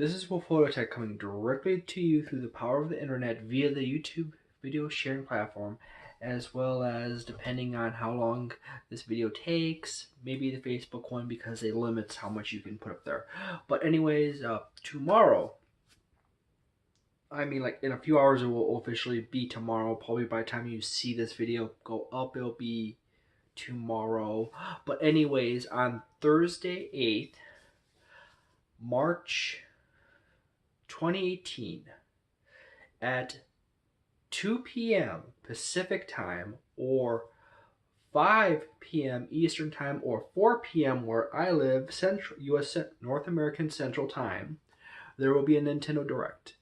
This is Wolf Tech coming directly to you through the power of the internet via the YouTube video sharing platform, as well as, depending on how long this video takes, maybe the Facebook one because it limits how much you can put up there. But anyways, tomorrow, I mean like in a few hours it will officially be tomorrow. Probably by the time you see this video go up, it'll be tomorrow. But anyways, on Thursday 8th, March 2018 at 2 p.m. Pacific time or 5 p.m. Eastern time or 4 p.m. where I live, Central US North American Central Time, there will be a Nintendo Direct.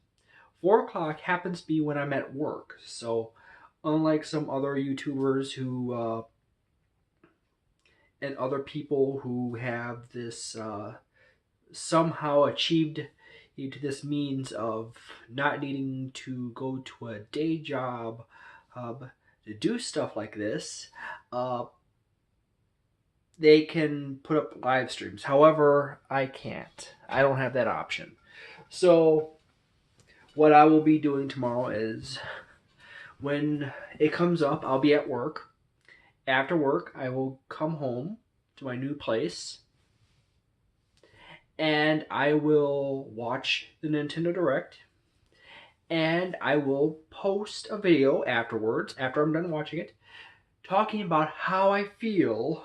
4 o'clock happens to be when I'm at work, so unlike some other YouTubers who and other people who have this somehow achieved this means of not needing to go to a day job to do stuff like this, they can put up live streams. However, I can't. I don't have that option. So what I will be doing tomorrow is when it comes up, I'll be at work. After work, I will come home to my new place and I will watch the Nintendo Direct, and I will post a video afterwards, after I'm done watching it, talking about how I feel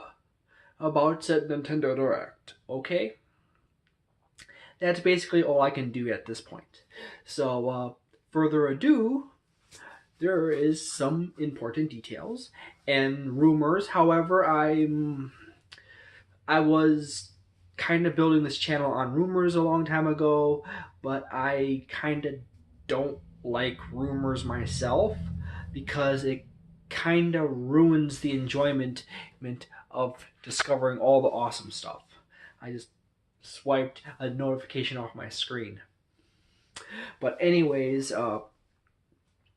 about said Nintendo Direct, okay? That's basically all I can do at this point. So, further ado, there is some important details and rumors. However, I was kind of building this channel on rumors a long time ago, but I kind of don't like rumors myself because it kind of ruins the enjoyment of discovering all the awesome stuff. I just swiped a notification off my screen. But anyways, the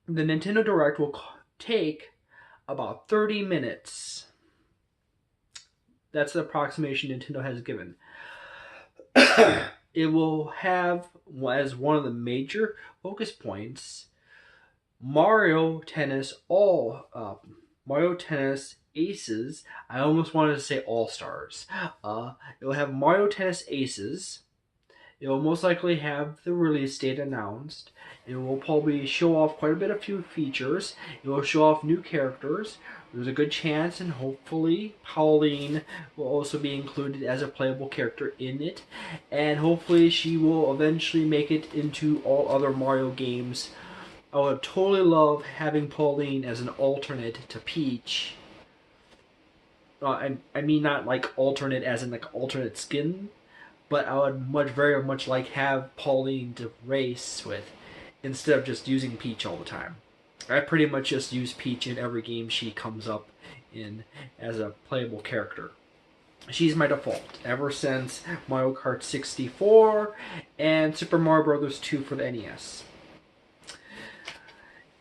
Nintendo Direct will take about 30 minutes. That's the approximation Nintendo has given. It will have as one of the major focus points Mario Tennis Aces. I almost wanted to say All Stars. It will have Mario Tennis Aces. It will most likely have the release date announced. It will probably show off quite a bit of few features. It will show off new characters. There's a good chance, and hopefully Pauline will also be included as a playable character in it. And hopefully she will eventually make it into all other Mario games. I would totally love having Pauline as an alternate to Peach. I mean not like alternate as in like alternate skin, but I would very much like have Pauline to race with instead of just using Peach all the time. I pretty much just use Peach in every game she comes up in as a playable character. She's my default ever since Mario Kart 64 and Super Mario Bros. 2 for the NES.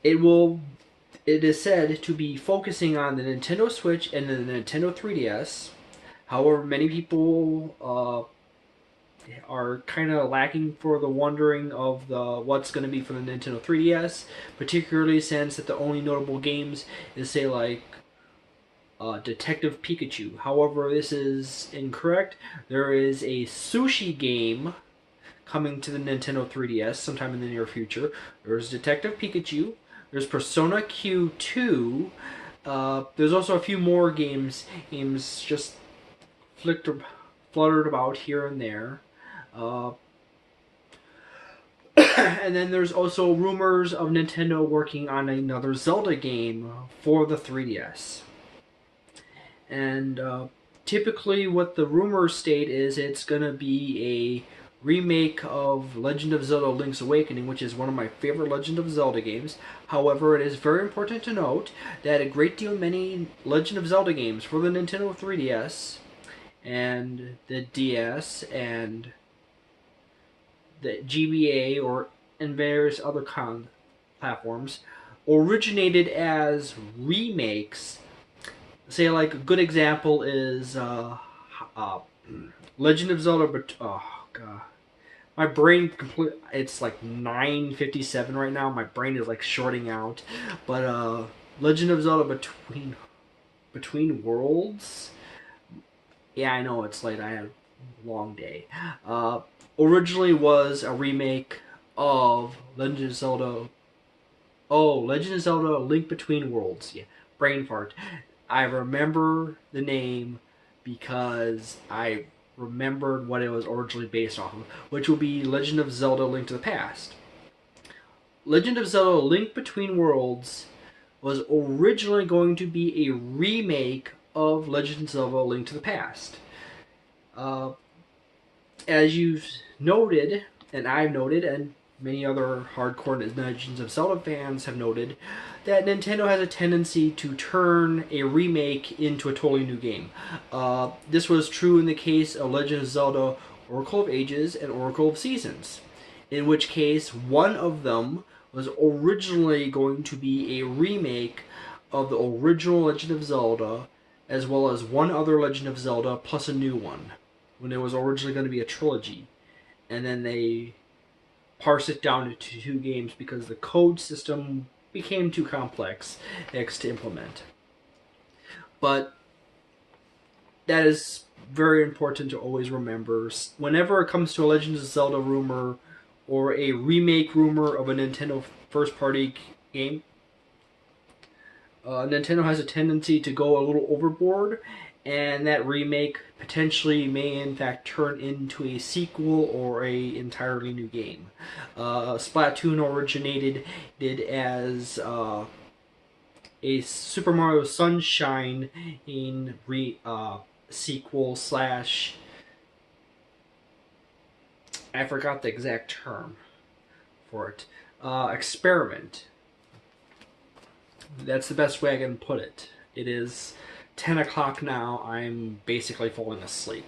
It is said to be focusing on the Nintendo Switch and the Nintendo 3DS. However, many people are kind of lacking for the wondering of what's going to be for the Nintendo 3DS, particularly since that the only notable games is, say, like Detective Pikachu. However, this is incorrect. There is a sushi game coming to the Nintendo 3DS sometime in the near future. There's Detective Pikachu. There's Persona Q2. There's also a few more games just fluttered about here and there. And then there's also rumors of Nintendo working on another Zelda game for the 3DS. And typically what the rumors state is it's going to be a remake of Legend of Zelda Link's Awakening, which is one of my favorite Legend of Zelda games. However, it is very important to note that a great deal many Legend of Zelda games for the Nintendo 3DS and the DS and the GBA and various other platforms originated as remakes. Say, like, a good example is Legend of Zelda, My brain it's like 9:57 right now. My brain is like shorting out. But Legend of Zelda Between Worlds. Yeah, I know it's late. I had a long day. Uh, Originally was a remake of Legend of Zelda. Oh, Legend of Zelda: Link Between Worlds. Yeah, brain fart. I remember the name because I remembered what it was originally based off of, which will be Legend of Zelda: Link to the Past. Legend of Zelda: Link Between Worlds was originally going to be a remake of Legend of Zelda: Link to the Past. Uh, as you've noted, and I've noted, and many other hardcore Legends of Zelda fans have noted, that Nintendo has a tendency to turn a remake into a totally new game. This was true in the case of Legend of Zelda Oracle of Ages and Oracle of Seasons, in which case one of them was originally going to be a remake of the original Legend of Zelda, as well as one other Legend of Zelda plus a new one, when it was originally going to be a trilogy. And then they parse it down into two games because the code system became too complex to implement. But that is very important to always remember. Whenever it comes to a Legend of Zelda rumor or a remake rumor of a Nintendo first party game, Nintendo has a tendency to go a little overboard, and that remake potentially may in fact turn into a sequel or a entirely new game. Splatoon originated as a Super Mario Sunshine in sequel slash, I forgot the exact term for it, experiment. That's the best way I can put it. It is 10 o'clock now. I'm basically falling asleep.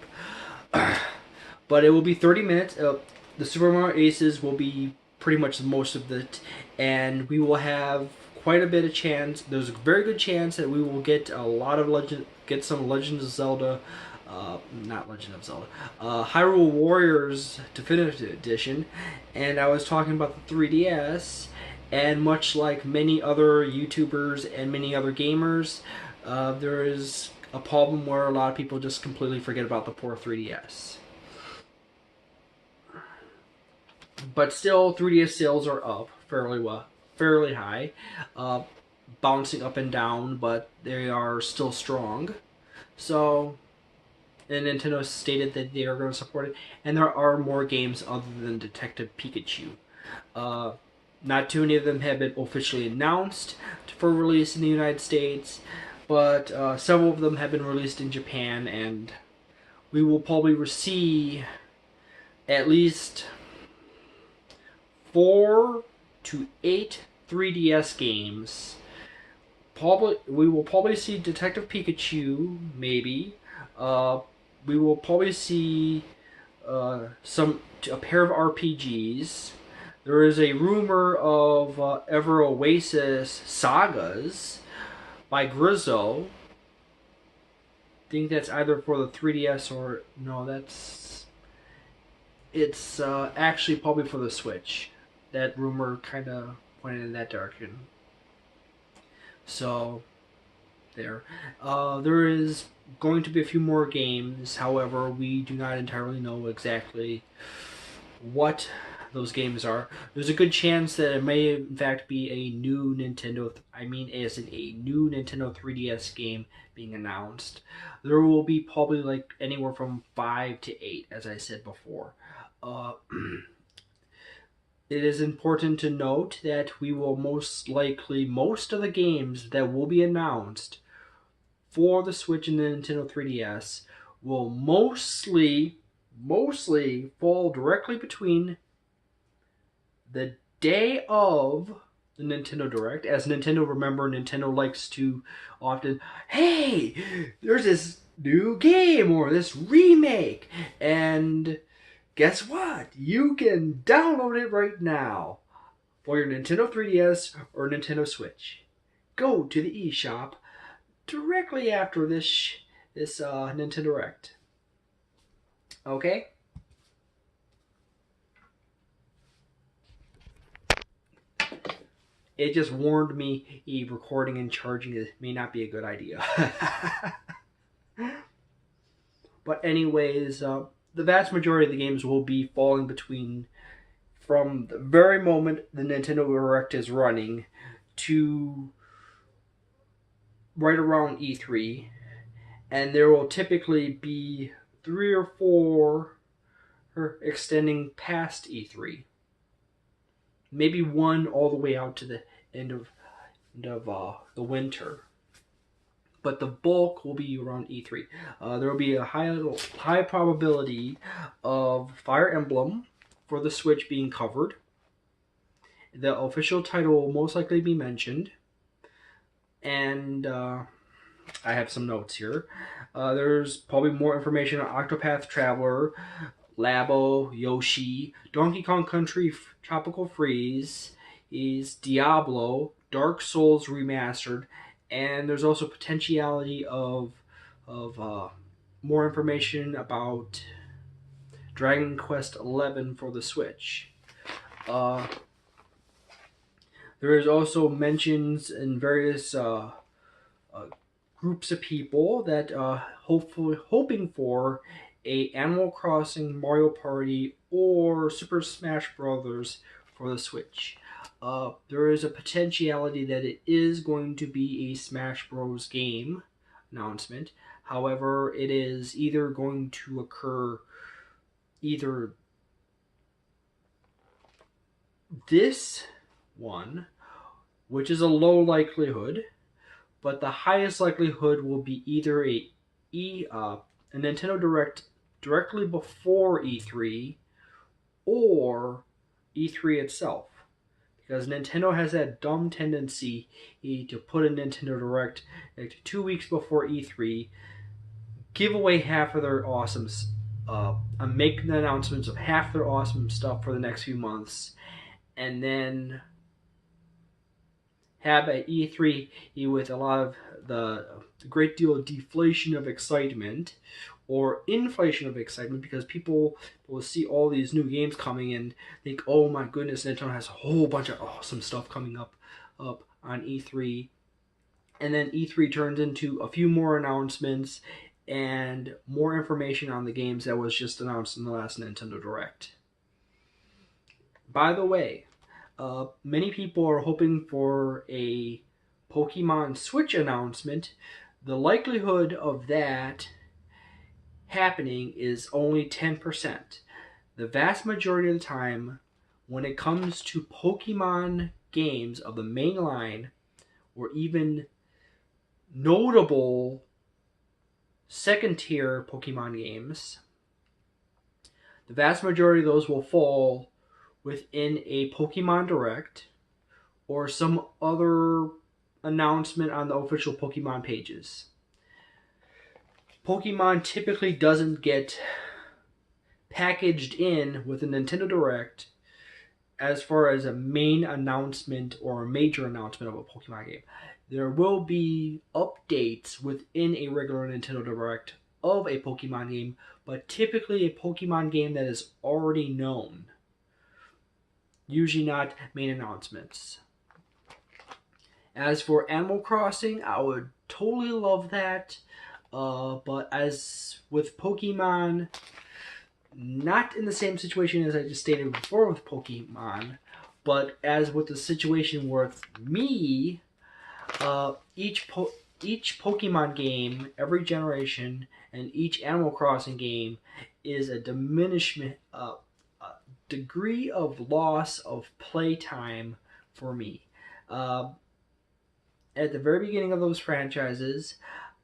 But it will be 30 minutes. The Super Mario Aces will be pretty much most of it. And we will have quite a bit of chance. There's a very good chance that we will get a lot of get some Legend of Zelda. Not Legend of Zelda. Hyrule Warriors Definitive Edition. And I was talking about the 3DS. And much like many other YouTubers and many other gamers, there is a problem where a lot of people just completely forget about the poor 3DS. But still, 3DS sales are up fairly high, bouncing up and down, but they are still strong. So, and Nintendo stated that they are going to support it, and there are more games other than Detective Pikachu. Not too many of them have been officially announced for release in the United States, but several of them have been released in Japan, and we will probably see at least 4 to 8 3DS games. We will probably see Detective Pikachu, maybe. We will probably see a pair of RPGs. There is a rumor of Ever Oasis Sagas by Grizzo. I think that's either for the 3DS or no, it's actually probably for the Switch. That rumor kind of pointed in that direction. So there is going to be a few more games. However, we do not entirely know exactly what those games are. There's a good chance that it may in fact be a new Nintendo. As in a new Nintendo 3DS game being announced. There will be probably like anywhere from 5 to 8, as I said before. It is important to note that we will most of the games that will be announced for the Switch and the Nintendo 3DS will mostly fall directly between the day of the Nintendo Direct. As Nintendo likes to often, hey, there's this new game or this remake, and guess what? You can download it right now for your Nintendo 3DS or Nintendo Switch. Go to the eShop directly after this Nintendo Direct. Okay? it just warned me recording and charging it may not be a good idea. But anyways, the vast majority of the games will be falling between from the very moment the Nintendo Direct is running to right around E3, and there will typically be 3 or 4 extending past E3. Maybe one all the way out to the end of the winter. But the bulk will be around E3. There will be a high probability of Fire Emblem for the Switch being covered. The official title will most likely be mentioned. And I have some notes here. There's probably more information on Octopath Traveler, LABO, Yoshi, Donkey Kong Country Tropical Freeze, is Diablo, Dark Souls Remastered, and there's also potentiality of more information about Dragon Quest XI for the Switch. There is also mentions in various groups of people that hoping for a Animal Crossing, Mario Party, or Super Smash Brothers for the Switch. There is a potentiality that it is going to be a Smash Bros. Game announcement. However, it is either going to occur either this one, which is a low likelihood, but the highest likelihood will be either a Nintendo Direct directly before E3 or E3 itself. Because Nintendo has that dumb tendency to put a Nintendo Direct like 2 weeks before E3, give away half of their awesome, make the announcements of half their awesome stuff for the next few months, and then have at E3 with a lot of the great deal of deflation of excitement or inflation of excitement, because people will see all these new games coming and think, oh my goodness, Nintendo has a whole bunch of awesome stuff coming up on E3. And then E3 turns into a few more announcements and more information on the games that was just announced in the last Nintendo Direct. By the way, many people are hoping for a Pokemon Switch announcement. The likelihood of that happening is only 10%. The vast majority of the time, when it comes to Pokemon games of the main line, or even notable second tier Pokemon games, the vast majority of those will fall within a Pokemon Direct or some other announcement on the official Pokemon pages. Pokemon typically doesn't get packaged in with a Nintendo Direct as far as a main announcement or a major announcement of a Pokemon game. There will be updates within a regular Nintendo Direct of a Pokemon game, but typically a Pokemon game that is already known. Usually not main announcements. As for Animal Crossing, I would totally love that. But as with Pokemon, not in the same situation as I just stated before with Pokemon, but as with the situation with me, each Pokemon game, every generation, and each Animal Crossing game is a diminishment, degree of loss of playtime for me. At the very beginning of those franchises,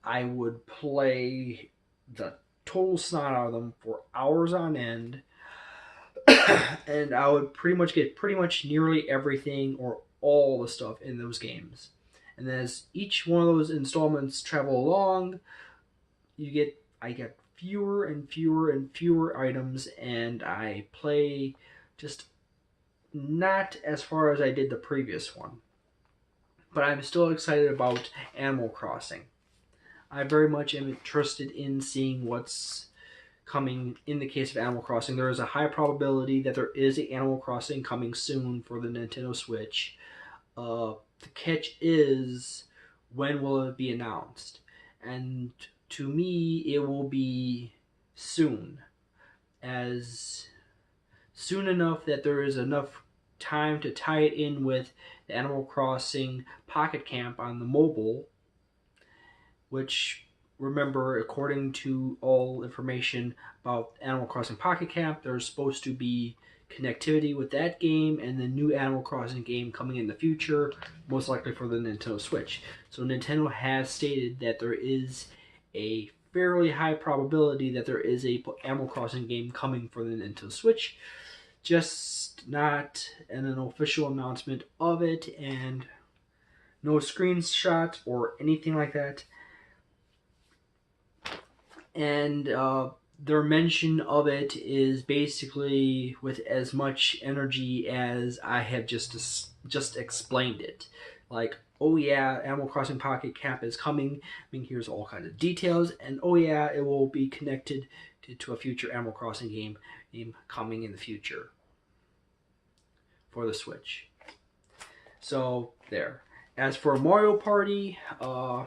I would play the total snot out of them for hours on end, and I would pretty much get nearly everything or all the stuff in those games. And as each one of those installments travel along, I get fewer and fewer and fewer items, and I play just not as far as I did the previous one. But I'm still excited about Animal Crossing. I very much am interested in seeing what's coming in the case of Animal Crossing. There is a high probability that there is an Animal Crossing coming soon for the Nintendo Switch. The catch is, when will it be announced? And to me, it will be soon, as soon enough that there is enough time to tie it in with the Animal Crossing Pocket Camp on the mobile, which, remember, according to all information about Animal Crossing Pocket Camp, there's supposed to be connectivity with that game and the new Animal Crossing game coming in the future, most likely for the Nintendo Switch. So Nintendo has stated that there is a fairly high probability that there is a Animal Crossing game coming for the Nintendo Switch, just not an official announcement of it, and no screenshots or anything like that. And their mention of it is basically with as much energy as I have just explained it. Like, oh yeah, Animal Crossing Pocket Camp is coming. I mean, here's all kinds of details, and oh yeah, it will be connected to a future Animal Crossing game coming in the future for the Switch. So there. As for Mario Party, a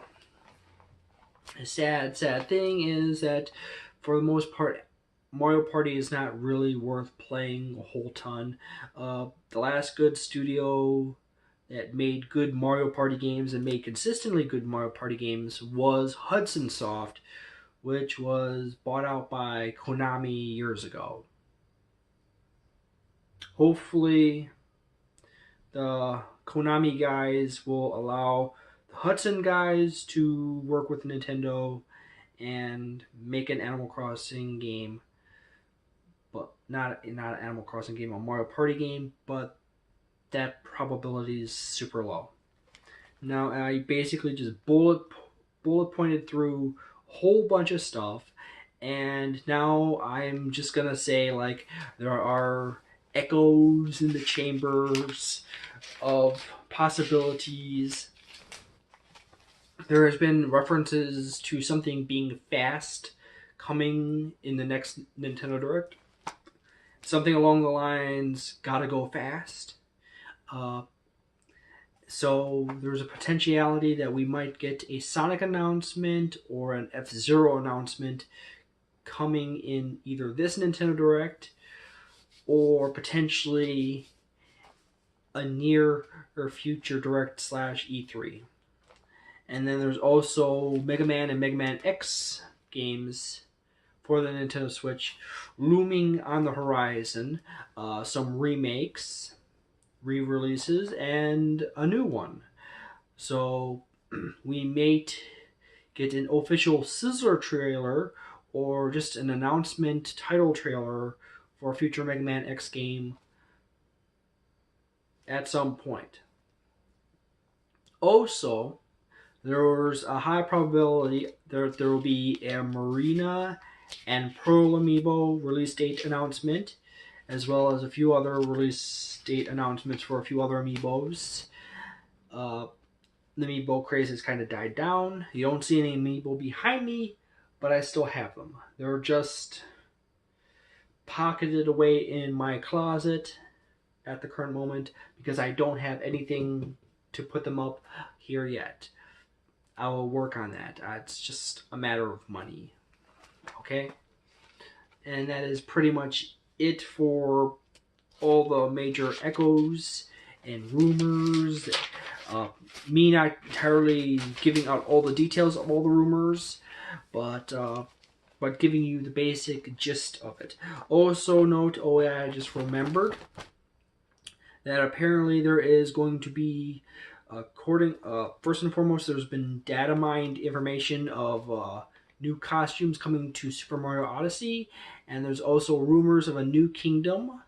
sad thing is that for the most part, Mario Party is not really worth playing a whole ton. The last good studio that made good Mario Party games and made consistently good Mario Party games was Hudson Soft, which was bought out by Konami years ago. Hopefully, the Konami guys will allow the Hudson guys to work with Nintendo and make an Animal Crossing game, but not an Animal Crossing game, a Mario Party game, but that probability is super low. Now I basically just bullet pointed through a whole bunch of stuff, and now I'm just gonna say, like, there are echoes in the chambers of possibilities. There has been references to something being fast coming in the next Nintendo Direct. Something along the lines, gotta go fast. So there's a potentiality that we might get a Sonic announcement or an F-Zero announcement coming in either this Nintendo Direct or potentially a near or future Direct / E3. And then there's also Mega Man and Mega Man X games for the Nintendo Switch looming on the horizon. Some remakes, re-releases, and a new one. So we may get an official sizzler trailer or just an announcement title trailer for a future Mega Man X game at some point. Also, there's a high probability there will be a Marina and Pearl Amiibo release date announcement, as well as a few other release date announcements for a few other Amiibos. The Amiibo craze has kind of died down. You don't see any Amiibo behind me, but I still have them. They're just pocketed away in my closet at the current moment because I don't have anything to put them up here yet. I will work on that. It's just a matter of money. Okay? And that is pretty much it for all the major echoes and rumors. Me not entirely giving out all the details of all the rumors, but giving you the basic gist of it. Also note, oh yeah, I just remembered that apparently there is going to be, first and foremost, there's been data mined information of new costumes coming to Super Mario Odyssey, and there's also rumors of a new kingdom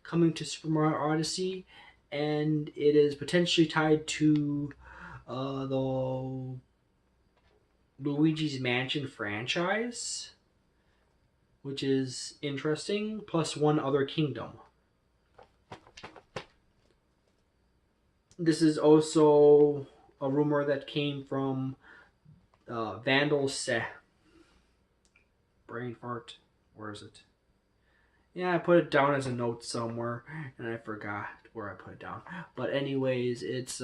coming to Super Mario Odyssey, and it is potentially tied to the Luigi's Mansion franchise, which is interesting, plus one other kingdom. This is also a rumor that came from Vandal brain fart. Where is it? Yeah, I put it down as a note somewhere, and I forgot where I put it down. But anyways, it's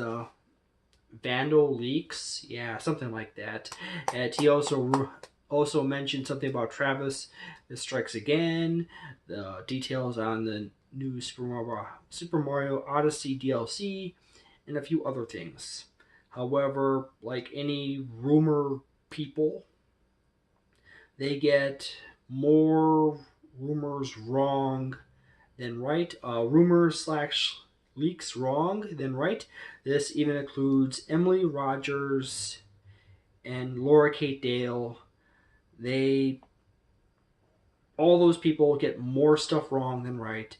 Vandal Leaks, yeah, something like that. And he also mentioned something about Travis the Strikes Again, the details on the new Super Mario Odyssey DLC, and a few other things. However, like any rumor people, they get more rumors wrong than right. Rumors slash leaks wrong than right. This even includes Emily Rogers and Laura Kate Dale. They all those people get more stuff wrong than right.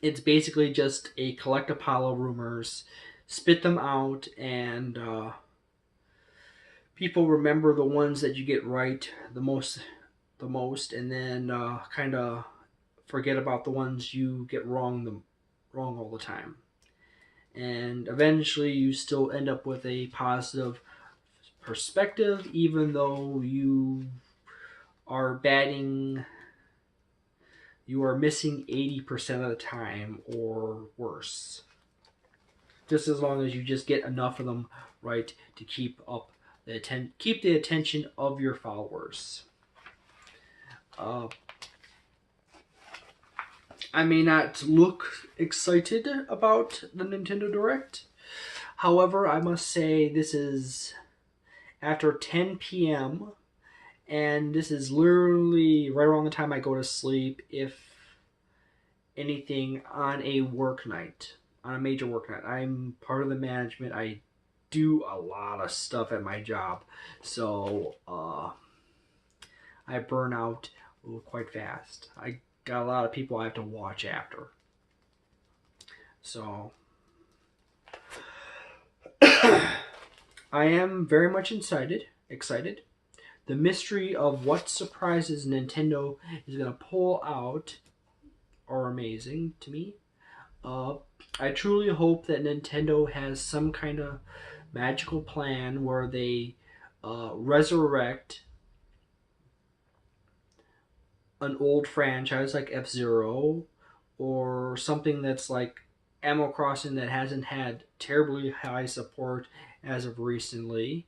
It's basically just a collect a pile of rumors, spit them out, and people remember the ones that you get right the most, and then kind of forget about the ones you get wrong all the time. And eventually, you still end up with a positive perspective, even though are batting, you are missing 80% of the time or worse. Just as long as you just get enough of them right to keep the attention of your followers. I may not look excited about the Nintendo Direct. However, I must say this is after 10 p.m. and this is literally right around the time I go to sleep, if anything, on a work night, on a major work night. I'm part of the management. I do a lot of stuff at my job, so I burn out quite fast. I got a lot of people I have to watch after. So I am very much excited. The mystery of what surprises Nintendo is going to pull out are amazing to me. I truly hope that Nintendo has some kind of magical plan where they resurrect an old franchise like F-Zero, or something that's like Animal Crossing that hasn't had terribly high support as of recently,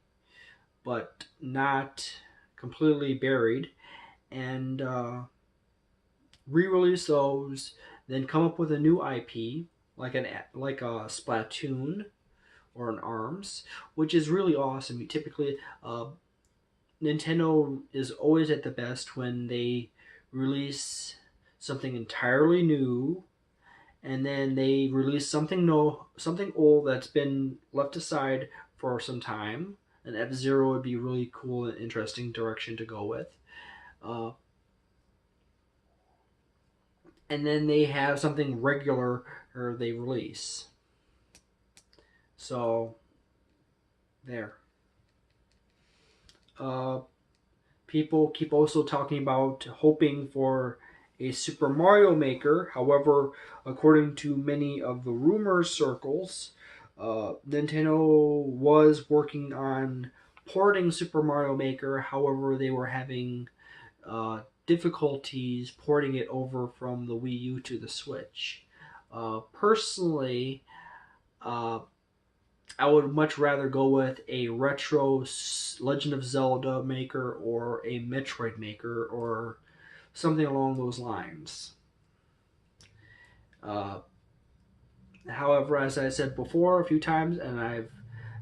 but not completely buried, and re-release those, then come up with a new IP like a Splatoon or an ARMS, which is really awesome. Typically, Nintendo is always at the best when they release something entirely new, and then they release something old that's been left aside for some time. And F-Zero would be really cool and interesting direction to go with. And then they have something regular or they release. So there. People keep also talking about hoping for a Super Mario Maker. However, according to many of the rumor circles, Nintendo was working on porting Super Mario Maker. However, they were having difficulties porting it over from the Wii U to the Switch. Personally, I would much rather go with a retro Legend of Zelda maker or a Metroid maker or something along those lines. However, as I said before a few times, and I've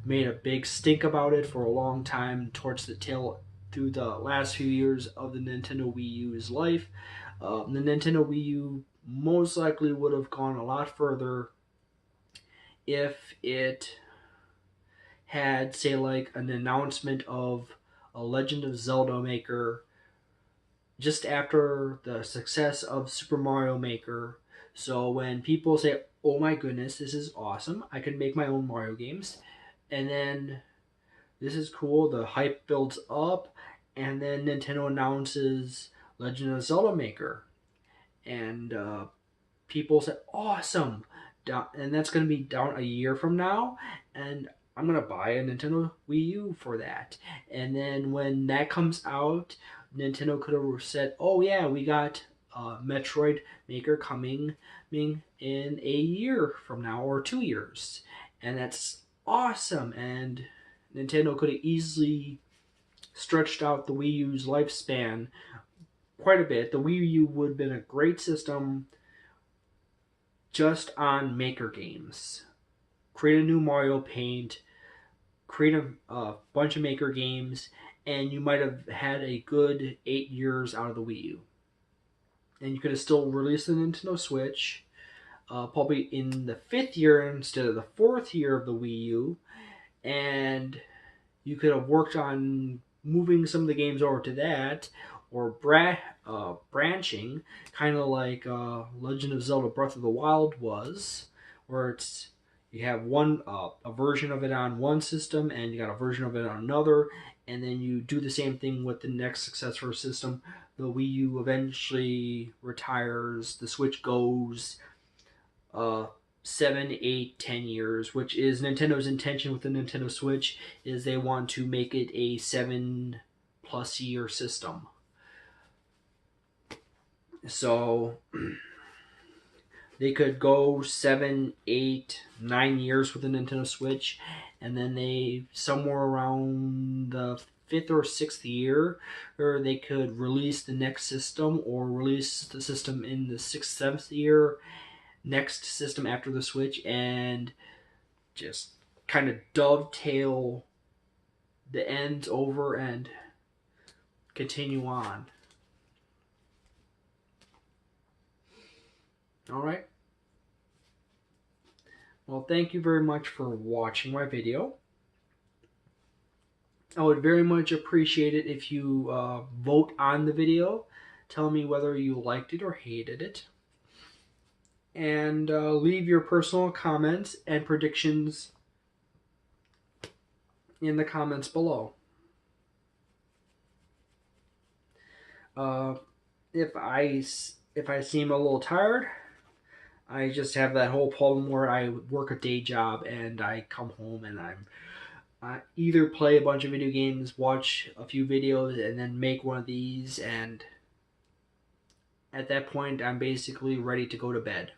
made a big stink about it for a long time towards the tail through the last few years of the Nintendo Wii U's life, the Nintendo Wii U most likely would have gone a lot further if it had, say, like an announcement of a Legend of Zelda maker just after the success of Super Mario Maker. So when people say, "Oh my goodness, this is awesome! I can make my own Mario games," and then this is cool, the hype builds up, and then Nintendo announces Legend of Zelda Maker, and people say, "Awesome!" And that's going to be down a year from now, and I'm going to buy a Nintendo Wii U for that. And then when that comes out, Nintendo could have said, "Oh yeah, we got Metroid Maker coming in a year from now or 2 years," and that's awesome. And Nintendo could have easily stretched out the Wii U's lifespan quite a bit. The Wii U would have been a great system just on Maker games. Create a new Mario Paint, create a bunch of Maker games, and you might have had a good 8 years out of the Wii U. And you could have still released the Nintendo Switch, probably in the 5th year instead of the 4th year of the Wii U, and you could have worked on moving some of the games over to that, or branching, kind of like Legend of Zelda Breath of the Wild was, where you have a version of it on one system and you got a version of it on another, and then you do the same thing with the next successor system. The Wii U eventually retires, the Switch goes 7, 8, 10 years, which is Nintendo's intention with the Nintendo Switch, is they want to make it a 7+ year system. So they could go 7, 8, 9 years with the Nintendo Switch, and then they, somewhere around the 5th or 6th year, or they could release the next system, or release the system in the 6th, 7th year, next system after the Switch, and just kind of dovetail the ends over and continue on. All right. Well, thank you very much for watching my video. I would very much appreciate it if you vote on the video. Tell me whether you liked it or hated it. And leave your personal comments and predictions in the comments below. If I seem a little tired, I just have that whole problem where I work a day job and I come home and I either play a bunch of video games, watch a few videos, and then make one of these, and at that point I'm basically ready to go to bed.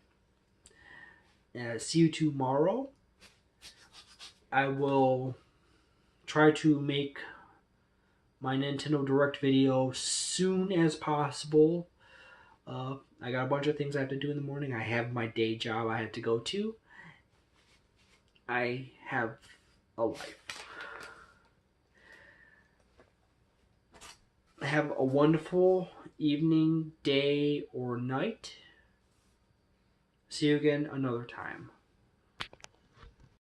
See you tomorrow. I will try to make my Nintendo Direct video soon as possible. I got a bunch of things I have to do in the morning. I have my day job I have to go to. I have a life. Have a wonderful evening, day, or night. See you again another time.